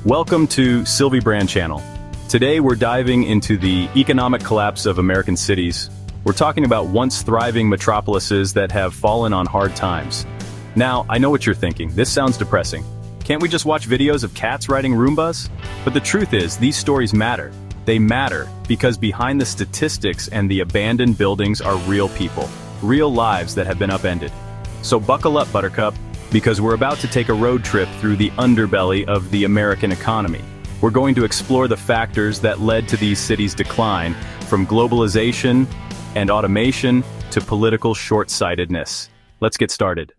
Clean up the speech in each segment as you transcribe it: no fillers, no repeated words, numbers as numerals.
Welcome to Sylvie Brand Channel. Today we're diving into the economic collapse of American cities. We're talking about once thriving metropolises that have fallen on hard times. Now, I know what you're thinking. This sounds depressing. Can't we just watch videos of cats riding Roombas? But the truth is, these stories matter. They matter because behind the statistics and the abandoned buildings are real people, real lives that have been upended. So buckle up, Buttercup, because we're about to take a road trip through the underbelly of the American economy. We're going to explore the factors that led to these cities' decline, from globalization and automation to political short-sightedness. Let's get started.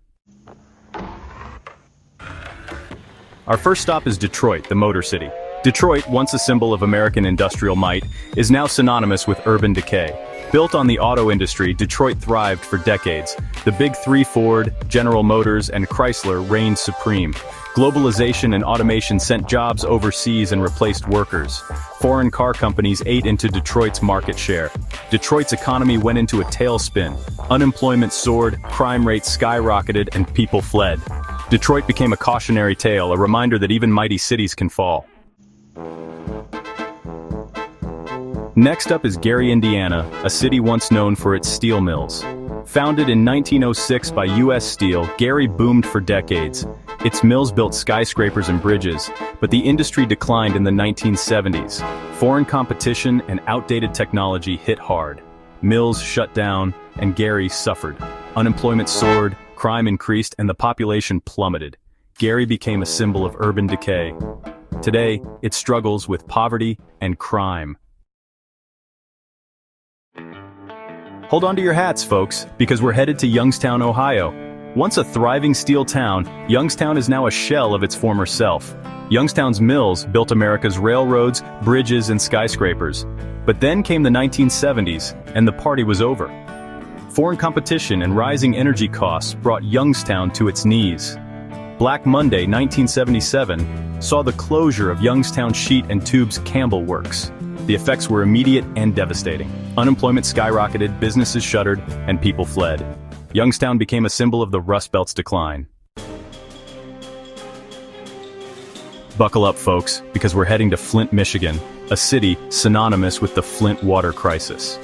Our first stop is Detroit, the Motor City. Detroit, once a symbol of American industrial might, is now synonymous with urban decay. Built on the auto industry, Detroit thrived for decades. The Big Three, Ford, General Motors, and Chrysler reigned supreme. Globalization and automation sent jobs overseas and replaced workers. Foreign car companies ate into Detroit's market share. Detroit's economy went into a tailspin. Unemployment soared, crime rates skyrocketed, and people fled. Detroit became a cautionary tale, a reminder that even mighty cities can fall. Next up is Gary, Indiana, a city once known for its steel mills. Founded in 1906 by U.S. Steel, Gary boomed for decades. Its mills built skyscrapers and bridges, but the industry declined in the 1970s. Foreign competition and outdated technology hit hard. Mills shut down, and Gary suffered. Unemployment soared, crime increased, and the population plummeted. Gary became a symbol of urban decay. Today, it struggles with poverty and crime. Hold on to your hats, folks, because we're headed to Youngstown, Ohio. Once a thriving steel town, Youngstown is now a shell of its former self. Youngstown's mills built America's railroads, bridges, and skyscrapers. But then came the 1970s, and the party was over. Foreign competition and rising energy costs brought Youngstown to its knees. Black Monday, 1977, saw the closure of Youngstown Sheet and Tube's Campbell Works. The effects were immediate and devastating. Unemployment skyrocketed, businesses shuttered, and people fled. Youngstown became a symbol of the Rust Belt's decline. Buckle up, folks, because we're heading to Flint, Michigan, a city synonymous with the Flint water crisis.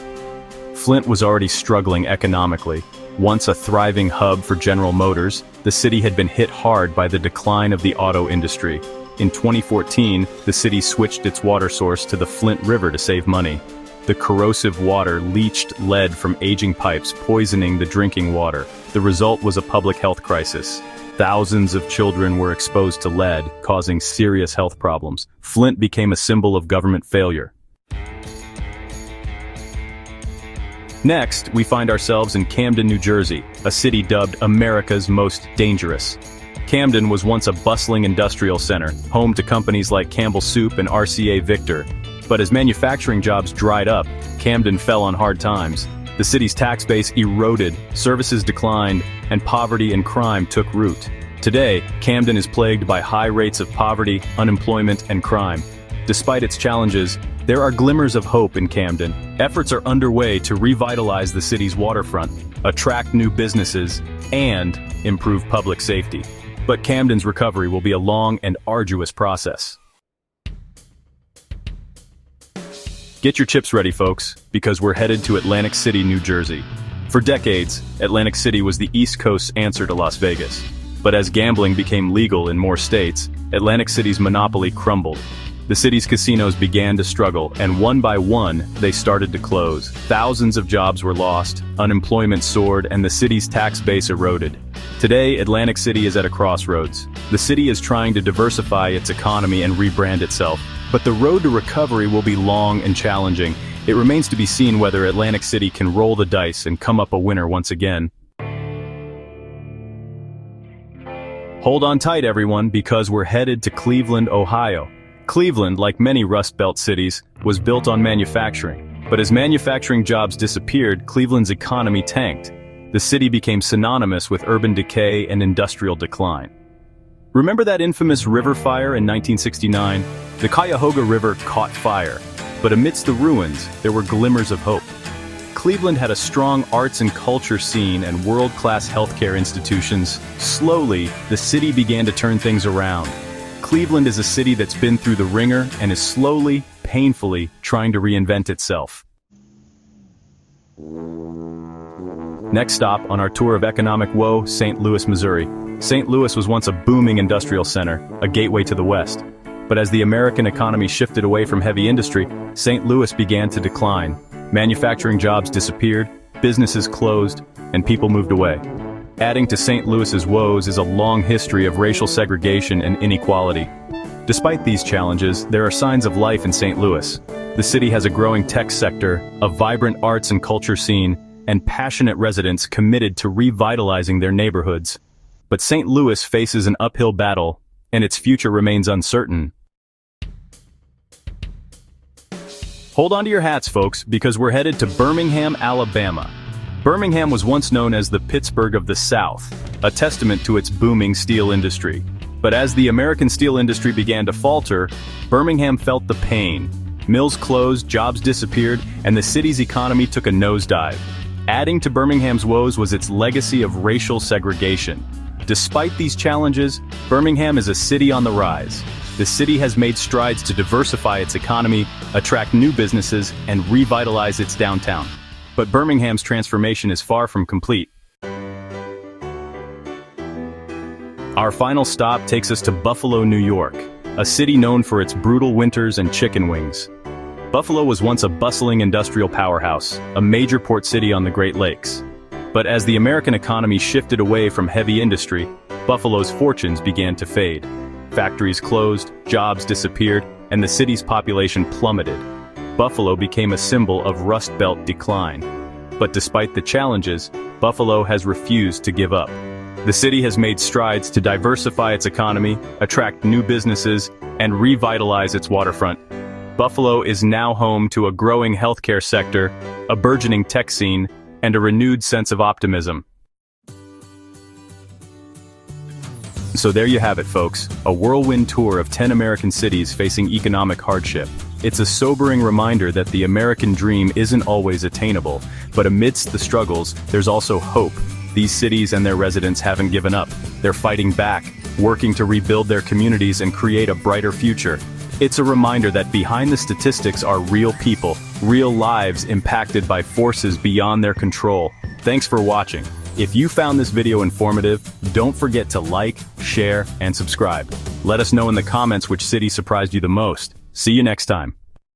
Flint was already struggling economically. Once a thriving hub for General Motors, the city had been hit hard by the decline of the auto industry. In 2014, the city switched its water source to the Flint River to save money. The corrosive water leached lead from aging pipes, poisoning the drinking water. The result was a public health crisis. Thousands of children were exposed to lead, causing serious health problems. Flint became a symbol of government failure. Next, we find ourselves in Camden, New Jersey, a city dubbed America's most dangerous. Camden was once a bustling industrial center, home to companies like Campbell Soup and RCA Victor. But as manufacturing jobs dried up, Camden fell on hard times. The city's tax base eroded, services declined, and poverty and crime took root. Today, Camden is plagued by high rates of poverty, unemployment, and crime. Despite its challenges, there are glimmers of hope in Camden. Efforts are underway to revitalize the city's waterfront, attract new businesses, and improve public safety. But Camden's recovery will be a long and arduous process. Get your chips ready, folks, because we're headed to Atlantic City, New Jersey. For decades, Atlantic City was the East Coast's answer to Las Vegas. But as gambling became legal in more states, Atlantic City's monopoly crumbled. The city's casinos began to struggle, and one by one, they started to close. Thousands of jobs were lost, unemployment soared, and the city's tax base eroded. Today, Atlantic City is at a crossroads. The city is trying to diversify its economy and rebrand itself, but the road to recovery will be long and challenging. It remains to be seen whether Atlantic City can roll the dice and come up a winner once again. Hold on tight, everyone, because we're headed to Cleveland, Ohio. Cleveland, like many Rust Belt cities, was built on manufacturing. But as manufacturing jobs disappeared, Cleveland's economy tanked. The city became synonymous with urban decay and industrial decline. Remember that infamous river fire in 1969? The Cuyahoga River caught fire, but amidst the ruins, there were glimmers of hope. Cleveland had a strong arts and culture scene and world-class healthcare institutions. Slowly, the city began to turn things around. Cleveland is a city that's been through the ringer and is slowly, painfully, trying to reinvent itself. Next stop on our tour of economic woe, St. Louis, Missouri. St. Louis was once a booming industrial center, a gateway to the West. But as the American economy shifted away from heavy industry, St. Louis began to decline. Manufacturing jobs disappeared, businesses closed, and people moved away. Adding to St. Louis's woes is a long history of racial segregation and inequality. Despite these challenges, there are signs of life in St. Louis. The city has a growing tech sector, a vibrant arts and culture scene, and passionate residents committed to revitalizing their neighborhoods. But St. Louis faces an uphill battle, and its future remains uncertain. Hold on to your hats, folks, because we're headed to Birmingham, Alabama. Birmingham was once known as the Pittsburgh of the South, a testament to its booming steel industry. But as the American steel industry began to falter, Birmingham felt the pain. Mills closed, jobs disappeared, and the city's economy took a nosedive. Adding to Birmingham's woes was its legacy of racial segregation. Despite these challenges, Birmingham is a city on the rise. The city has made strides to diversify its economy, attract new businesses, and revitalize its downtown. But Birmingham's transformation is far from complete. Our final stop takes us to Buffalo, New York, a city known for its brutal winters and chicken wings. Buffalo was once a bustling industrial powerhouse, a major port city on the Great Lakes. But as the American economy shifted away from heavy industry, Buffalo's fortunes began to fade. Factories closed, jobs disappeared, and the city's population plummeted. Buffalo became a symbol of Rust Belt decline. But despite the challenges, Buffalo has refused to give up. The city has made strides to diversify its economy, attract new businesses, and revitalize its waterfront. Buffalo is now home to a growing healthcare sector, a burgeoning tech scene, and a renewed sense of optimism. So there you have it, folks, a whirlwind tour of 10 American cities facing economic hardship. It's a sobering reminder that the American dream isn't always attainable, but amidst the struggles, there's also hope. These cities and their residents haven't given up. They're fighting back, working to rebuild their communities and create a brighter future. It's a reminder that behind the statistics are real people, real lives impacted by forces beyond their control. Thanks for watching. If you found this video informative, don't forget to like, share, and subscribe. Let us know in the comments which city surprised you the most. See you next time.